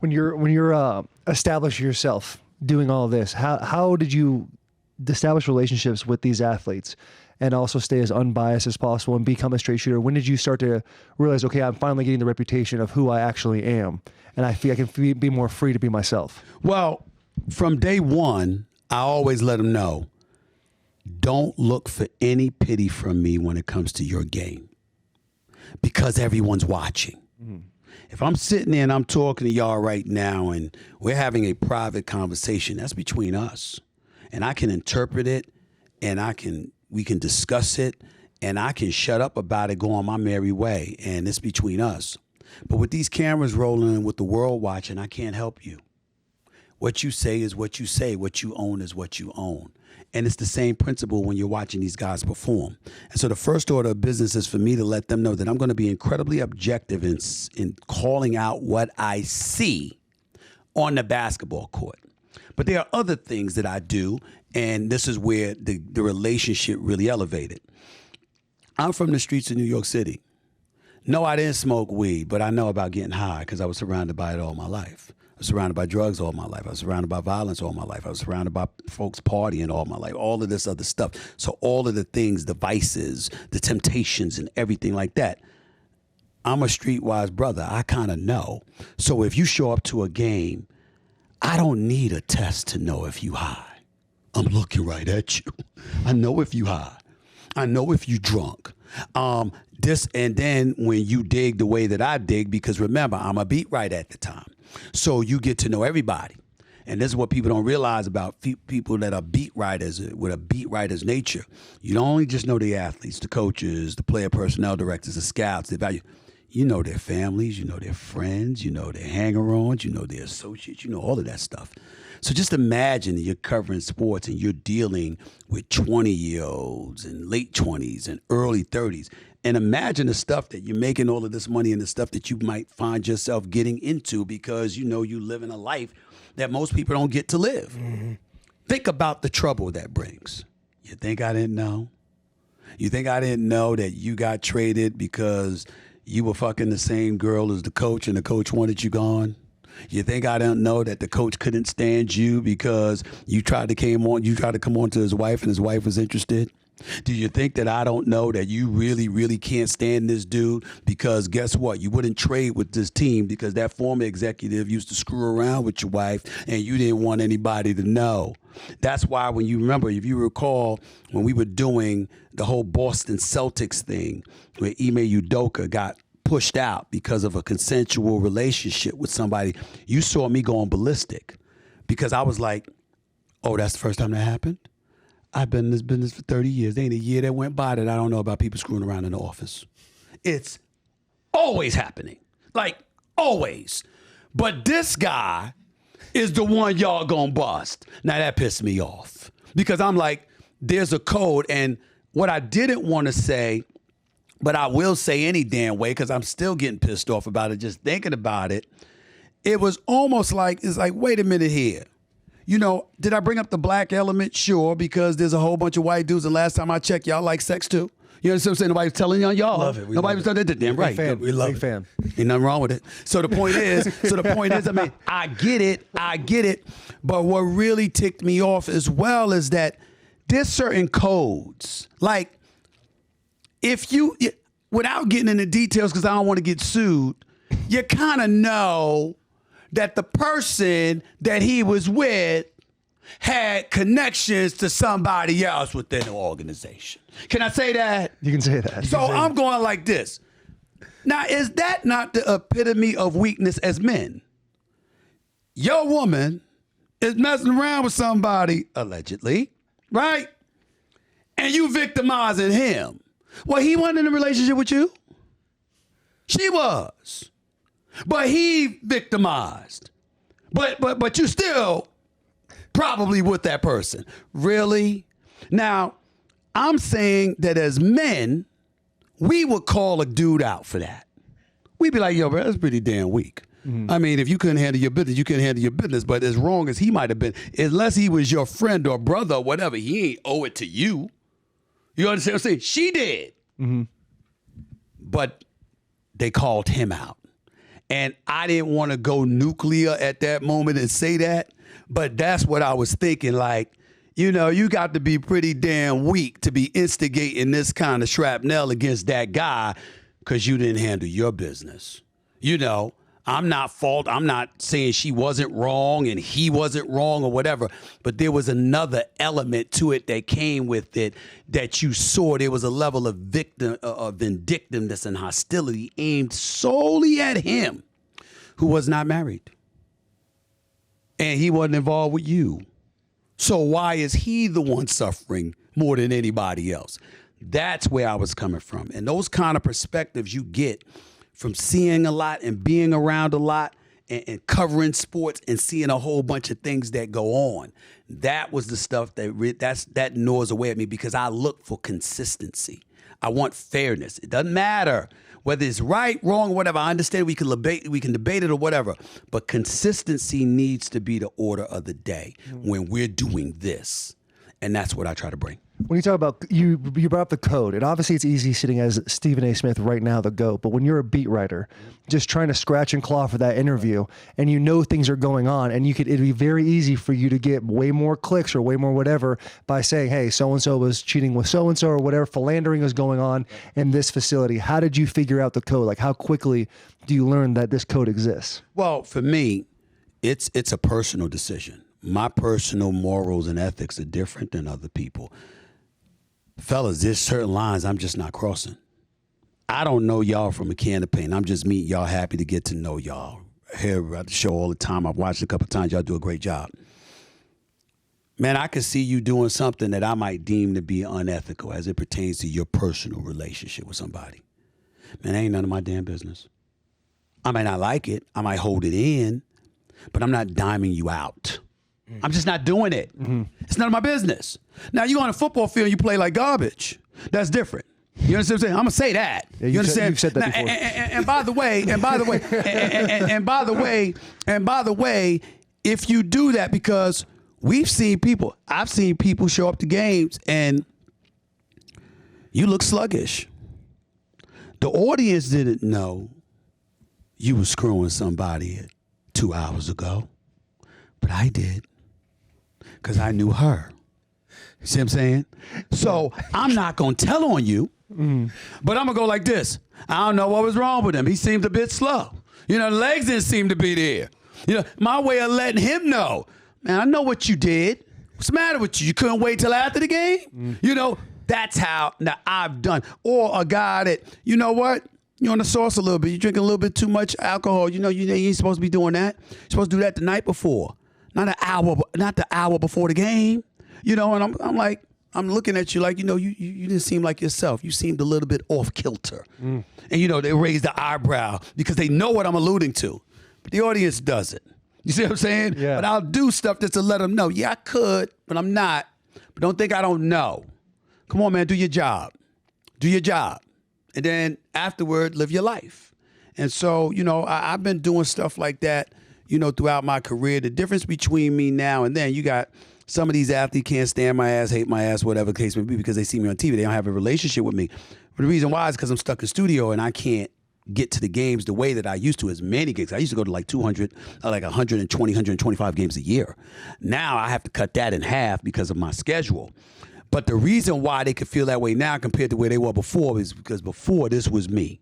When you're establishing yourself doing all of this, how did you establish relationships with these athletes and also stay as unbiased as possible and become a straight shooter? When did you start to realize, okay, I'm finally getting the reputation of who I actually am, and I feel I can be more free to be myself? Well, from day one, I always let them know, don't look for any pity from me when it comes to your game, because everyone's watching. Mm-hmm. If I'm sitting there and I'm talking to y'all right now and we're having a private conversation, that's between us. And I can interpret it, and we can discuss it, and I can shut up about it, go on my merry way, and it's between us. But with these cameras rolling and with the world watching, I can't help you. What you say is what you say. What you own is what you own. And it's the same principle when you're watching these guys perform. And so the first order of business is for me to let them know that I'm going to be incredibly objective in calling out what I see on the basketball court. But there are other things that I do, and this is where the relationship really elevated. I'm from the streets of New York City. No, I didn't smoke weed, but I know about getting high because I was surrounded by it all my life. I was surrounded by drugs all my life. I was surrounded by violence all my life. I was surrounded by folks partying all my life, all of this other stuff. So all of the things, the vices, the temptations, and everything like that, I'm a streetwise brother. I kind of know. So if you show up to a game, I don't need a test to know if you high. I'm looking right at you. I know if you high. I know if you drunk. And then when you dig the way that I dig, because remember, I'm a beat writer at the time. So you get to know everybody. And this is what people don't realize about people that are beat writers with a beat writer's nature. You don't only just know the athletes, the coaches, the player personnel directors, the scouts, the value. You know their families, you know their friends, you know their hanger-ons, you know their associates, you know all of that stuff. So just imagine that you're covering sports and you're dealing with 20-year-olds and late 20s and early 30s. And imagine the stuff that you're making all of this money and the stuff that you might find yourself getting into because you know you live in a life that most people don't get to live. Mm-hmm. Think about the trouble that brings. You think I didn't know? You think I didn't know that you got traded because you were fucking the same girl as the coach and the coach wanted you gone? You think I don't know that the coach couldn't stand you because you tried to come on to his wife and his wife was interested? Do you think that I don't know that you really, really can't stand this dude because guess what? You wouldn't trade with this team because that former executive used to screw around with your wife and you didn't want anybody to know. That's why when you remember, if you recall, when we were doing the whole Boston Celtics thing where Ime Udoka got pushed out because of a consensual relationship with somebody, you saw me going ballistic because I was like, oh, that's the first time that happened? I've been in this business for 30 years. There ain't a year that went by that I don't know about people screwing around in the office. It's always happening. Like, always. But this guy is the one y'all gonna bust. Now, that pissed me off. Because I'm like, there's a code. And what I didn't want to say, but I will say any damn way, because I'm still getting pissed off about it, just thinking about it, it was almost like, it's like, wait a minute here. You know, did I bring up the black element? Sure, because there's a whole bunch of white dudes, and last time I checked, y'all like sex too. You know what I'm saying? Nobody's telling y'all. Love it. Nobody was telling that. Damn right. We love it. Fan. Ain't nothing wrong with it. So the point is, I mean, I get it. But what really ticked me off as well is that there's certain codes. Like, if you, without getting into details, because I don't want to get sued, you kind of know that the person that he was with had connections to somebody else within the organization. Can I say that? You can say that. So I'm going like this. Now, is that not the epitome of weakness as men? Your woman is messing around with somebody, allegedly, right? And you victimizing him. Well, he wasn't in a relationship with you. She was. But he victimized. But you still probably with that person. Really? Now, I'm saying that as men, we would call a dude out for that. We'd be like, yo, bro, that's pretty damn weak. Mm-hmm. I mean, if you couldn't handle your business, you couldn't handle your business. But as wrong as he might have been, unless he was your friend or brother or whatever, he ain't owe it to you. You understand what I'm saying? She did. Mm-hmm. But they called him out. And I didn't want to go nuclear at that moment and say that, but that's what I was thinking. Like, you know, you got to be pretty damn weak to be instigating this kind of shrapnel against that guy because you didn't handle your business. You know, I'm not saying she wasn't wrong and he wasn't wrong or whatever, but there was another element to it that came with it that you saw. There was a level of vindictiveness and hostility aimed solely at him who was not married. And he wasn't involved with you. So why is he the one suffering more than anybody else? That's where I was coming from. And those kind of perspectives you get from seeing a lot and being around a lot and covering sports and seeing a whole bunch of things that go on. That was the stuff that gnaws away at me because I look for consistency. I want fairness. It doesn't matter whether it's right, wrong, or whatever. I understand we can debate it or whatever, but consistency needs to be the order of the day when we're doing this. And that's what I try to bring. When you talk about, you brought up the code, and obviously it's easy sitting as Stephen A. Smith right now, the GOAT, but when you're a beat writer, just trying to scratch and claw for that interview, and you know things are going on, and it'd be very easy for you to get way more clicks or way more whatever by saying, hey, so-and-so was cheating with so-and-so or whatever, philandering is going on in this facility. How did you figure out the code? Like, how quickly do you learn that this code exists? Well, for me, it's a personal decision. My personal morals and ethics are different than other people. Fellas, there's certain lines I'm just not crossing. I don't know y'all from a can of paint. I'm just meeting y'all, happy to get to know y'all. Here at the show all the time. I've watched it a couple of times. Y'all do a great job. Man, I could see you doing something that I might deem to be unethical as it pertains to your personal relationship with somebody. Man, that ain't none of my damn business. I might not like it. I might hold it in, but I'm not diming you out. I'm just not doing it. Mm-hmm. It's none of my business. Now, you on a football field, you play like garbage. That's different. You understand what I'm saying? I'm gonna say that. Yeah, you understand? You've said that now, before. And by the way, if you do that, because I've seen people show up to games and you look sluggish. The audience didn't know you were screwing somebody 2 hours ago, but I did. Because I knew her. You see what I'm saying? So I'm not going to tell on you, but I'm going to go like this. I don't know what was wrong with him. He seemed a bit slow. You know, the legs didn't seem to be there. You know, my way of letting him know, man, I know what you did. What's the matter with you? You couldn't wait till after the game? You know, that's how now I've done. Or a guy that, you know what? You're on the sauce a little bit. You're drinking a little bit too much alcohol. You know, you ain't supposed to be doing that. You're supposed to do that the night before. Not the hour before the game, you know. And I'm like, I'm looking at you like, you know, you didn't seem like yourself. You seemed a little bit off kilter, and you know they raise the eyebrow because they know what I'm alluding to, but the audience doesn't. You see what I'm saying? Yeah. But I'll do stuff just to let them know. Yeah, I could, but I'm not. But don't think I don't know. Come on, man, do your job. Do your job, and then afterward, live your life. And so, you know, I've been doing stuff like that, you know, throughout my career. The difference between me now and then, you got some of these athletes can't stand my ass, hate my ass, whatever the case may be, because they see me on TV. They don't have a relationship with me. But the reason why is because I'm stuck in studio and I can't get to the games the way that I used to as many gigs. I used to go to like 200, like 120, 125 games a year. Now I have to cut that in half because of my schedule. But the reason why they could feel that way now compared to where they were before is because before this was me.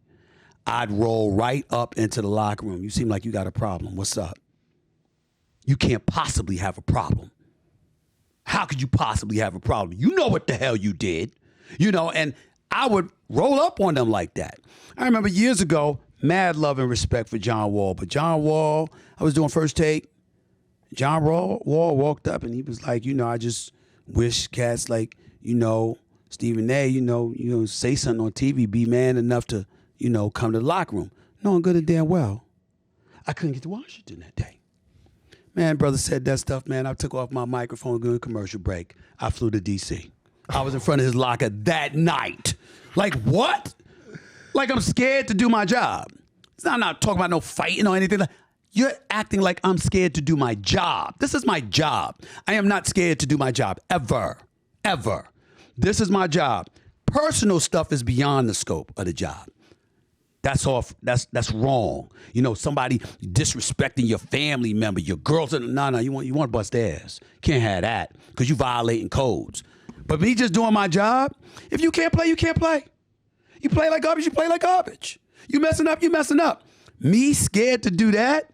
I'd roll right up into the locker room. You seem like you got a problem. What's up? You can't possibly have a problem. How could you possibly have a problem? You know what the hell you did. You know, and I would roll up on them like that. I remember years ago, mad love and respect for John Wall. But John Wall, I was doing First Take. John Wall walked up and he was like, you know, I just wish cats like, you know, Stephen A., you know, say something on TV, be man enough to, you know, come to the locker room. Knowing good and damn well, I couldn't get to Washington that day. Man, brother said that stuff, man. I took off my microphone during a commercial break. I flew to D.C. I was in front of his locker that night. Like, what? Like I'm scared to do my job. I'm not talking about no fighting or anything. You're acting like I'm scared to do my job. This is my job. I am not scared to do my job, ever, ever. This is my job. Personal stuff is beyond the scope of the job. That's off. That's wrong. You know, somebody disrespecting your family member, your girls. No, you want to bust their ass. Can't have that because you violating codes. But me just doing my job. If you can't play, you can't play. You play like garbage. You play like garbage. You messing up. You messing up. Me scared to do that.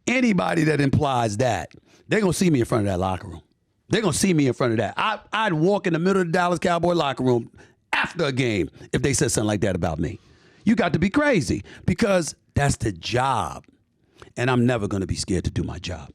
Anybody that implies that, they're gonna see me in front of that locker room. They're gonna see me in front of that. I'd walk in the middle of the Dallas Cowboy locker room after a game if they said something like that about me. You got to be crazy because that's the job. And I'm never going to be scared to do my job.